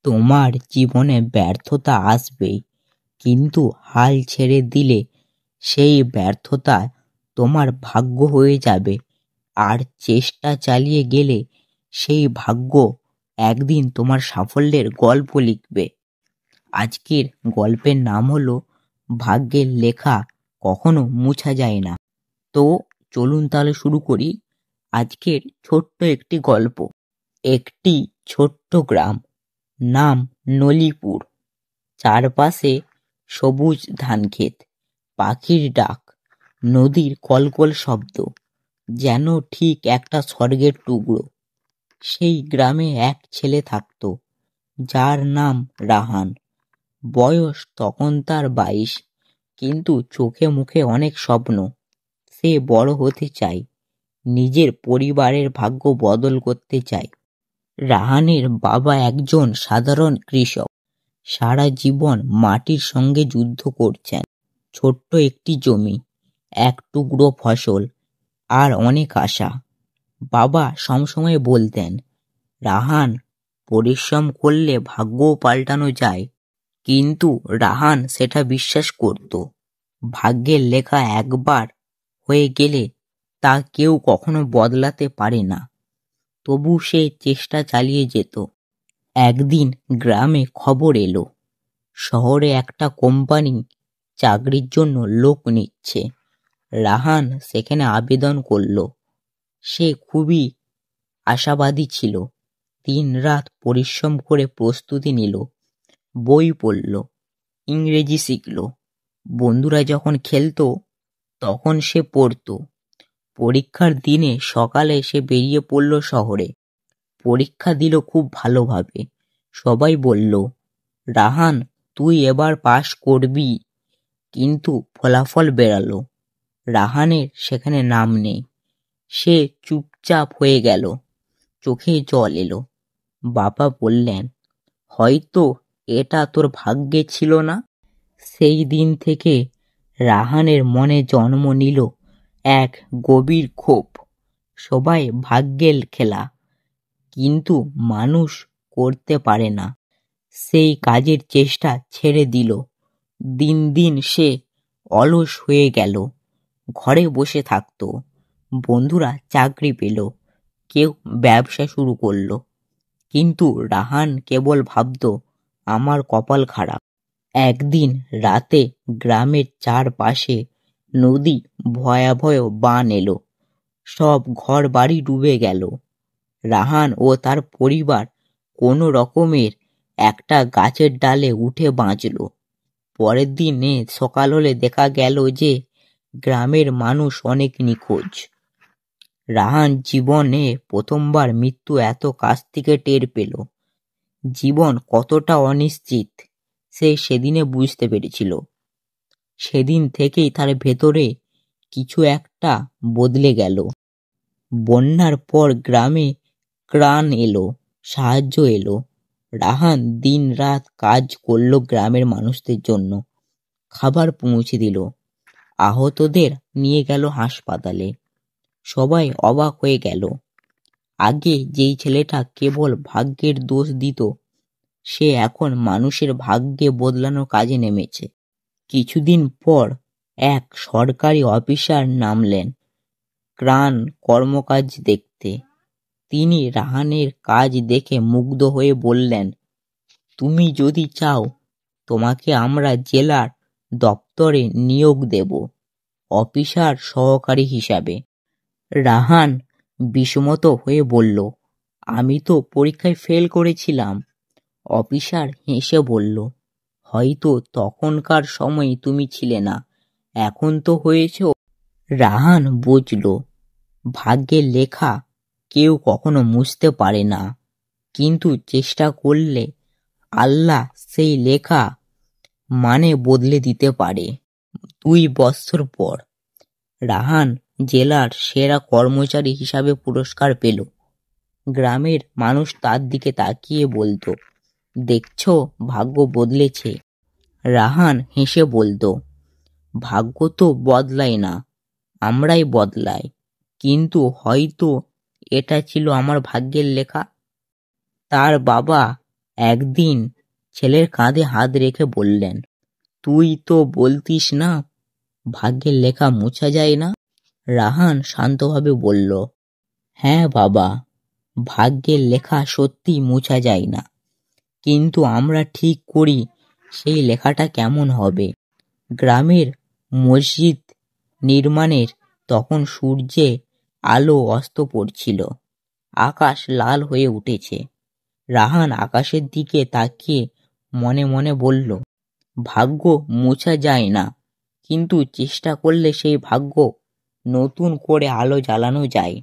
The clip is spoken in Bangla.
তোমার জীবনে ব্যর্থতা আসবেই, কিন্তু হাল ছেড়ে দিলে সেই ব্যর্থতা তোমার ভাগ্য হয়ে যাবে। আর চেষ্টা চালিয়ে গেলে সেই ভাগ্য একদিন তোমার সাফল্যের গল্প লিখবে। আজকের গল্পের নাম হলো ভাগ্যের লেখা কখনো মুছা যায় না। তো চলুন তাহলে শুরু করি আজকের ছোট্ট একটি গল্প। একটি ছোট্ট গ্রাম, নাম নলিপুর। চারপাশে সবুজ ধানক্ষেত, পাখির ডাক, নদীর কলকল শব্দ, যেন ঠিক একটা স্বর্গের টুকরো। সেই গ্রামে এক ছেলে থাকতো, যার নাম রাহান। বয়স তখন তার 22, কিন্তু চোখে মুখে অনেক স্বপ্ন। সে বড় হতে চায়, নিজের পরিবারের ভাগ্য বদল করতে চায়। রাহানের বাবা একজন সাধারণ কৃষক, সারা জীবন মাটির সঙ্গে যুদ্ধ করছেন। ছোট্ট একটি জমি, এক টুকরো ফসল, আর অনেক আশা। বাবা সবসময় বলতেন, রাহান, পরিশ্রম করলে ভাগ্যও পাল্টানো যায়। কিন্তু রাহান সেটা বিশ্বাস করত। ভাগ্যের লেখা একবার হয়ে গেলে তা কেউ কখনো বদলাতে পারে না। তবু সে চেষ্টা চালিয়ে যেত। একদিন গ্রামে খবর এলো, শহরে একটা কোম্পানি চাকরির জন্য লোক নিচ্ছে। রাহান সেখানে আবেদন করলো। সে খুবই আশাবাদী ছিল। দিনরাত পরিশ্রম করে প্রস্তুতি নিল, বই পড়ল, ইংরেজি শিখল। বন্ধুরা যখন খেলতো তখন সে পড়তো। পরীক্ষার দিনে সকালে সে বেরিয়ে পড়ল শহরে। পরীক্ষা দিল খুব ভালোভাবে। সবাই বলল, রাহান, তুই এবার পাশ করবি। কিন্তু ফলাফল বেরালো, রাহানের সেখানে নাম নেই। সে চুপচাপ হয়ে গেল, চোখে জল এলো। বাবা বললেন, হয়তো এটা তোর ভাগ্যে ছিল না। সেই দিন থেকে রাহানের মনে জন্ম নিল এক গভীর ক্ষোভ। সবাই ভাগ্যের খেলা, কিন্তু মানুষ করতে পারে না। সেই কাজের চেষ্টা ছেড়ে দিল। দিন দিন সে অলস হয়ে গেল, ঘরে বসে থাকতো। বন্ধুরা চাকরি পেল, কেউ ব্যবসা শুরু করলো, কিন্তু রাহান কেবল ভাবতো, আমার কপাল খারাপ। একদিন রাতে গ্রামের চারপাশে নদী ভয়াবহ বান এলো। সব ঘর বাড়ি ডুবে গেল। রাহান ও তার পরিবার কোনো রকমের একটা গাছের ডালে উঠে বাঁচল। পরের দিনে সকাল হলে দেখা গেল যে গ্রামের মানুষ অনেক নিখোঁজ। রাহান জীবনে প্রথমবার মৃত্যু এত কাছ থেকে টের পেল। জীবন কতটা অনিশ্চিত সে সেদিনে বুঝতে পেরেছিল। সেদিন থেকেই তার ভেতরে কিছু একটা বদলে গেল। বন্যার পর গ্রামে ত্রাণ এলো, সাহায্য এলো। রাহান দিন রাত কাজ করলো গ্রামের মানুষদের জন্য। খাবার পৌঁছে দিল, আহতদের নিয়ে গেল হাসপাতালে। সবাই অবাক হয়ে গেল। আগে যেই ছেলেটা কেবল ভাগ্যের দোষ দিত, সে এখন মানুষের ভাগ্যে বদলানোর কাজে নেমেছে। কিছুদিন পর এক সরকারি অফিসার নামলেন ত্রাণ কর্মকাজ দেখতে। তিনি রাহানের কাজ দেখে মুগ্ধ হয়ে বললেন, তুমি যদি চাও, তোমাকে আমরা জেলার দপ্তরে নিয়োগ দেব, অফিসার সহকারী হিসাবে। রাহান বিস্মিত হয়ে বলল, আমি তো পরীক্ষায় ফেল করেছিলাম। অফিসার হেসে বলল, হয়তো তখনকার সময় তুমি ছিলে না, এখন তো হয়েছো। রাহান বুঝল, ভাগ্যের লেখা কেউ কখনো মুছতে পারে না, কিন্তু চেষ্টা করলে আল্লাহ সেই লেখা বদলে দিতে পারে। 2 বছর পর রাহান জেলার সেরা কর্মচারী হিসাবে পুরস্কার পেল। গ্রামের মানুষ তার দিকে তাকিয়ে বলতো, দেখছো, ভাগ্য বদলেছে। রাহান হেসে বলতো, ভাগ্য তো বদলায় না, আমরাই বদলাই। কিন্তু হয়তো এটা ছিল আমার ভাগ্যের লেখা। তার বাবা একদিন ছেলের কাঁধে হাত রেখে বললেন, তুই তো বলতিস না ভাগ্যের লেখা মোছা যায় না? রাহান শান্তভাবে বলল, হ্যাঁ বাবা, ভাগ্যের লেখা সত্যি মোছা যায় না, কিন্তু আমরা ঠিক করি সেই লেখাটা কেমন হবে। গ্রামের মসজিদ নির্মাণের তখন সূর্যে আলো অস্ত পড়ছিল, আকাশ লাল হয়ে উঠেছে। রাহান আকাশের দিকে তাকিয়ে মনে মনে বলল, ভাগ্য মোছা যায় না, কিন্তু চেষ্টা করলে সেই ভাগ্য নতুন করে আলো জ্বালানো যায়।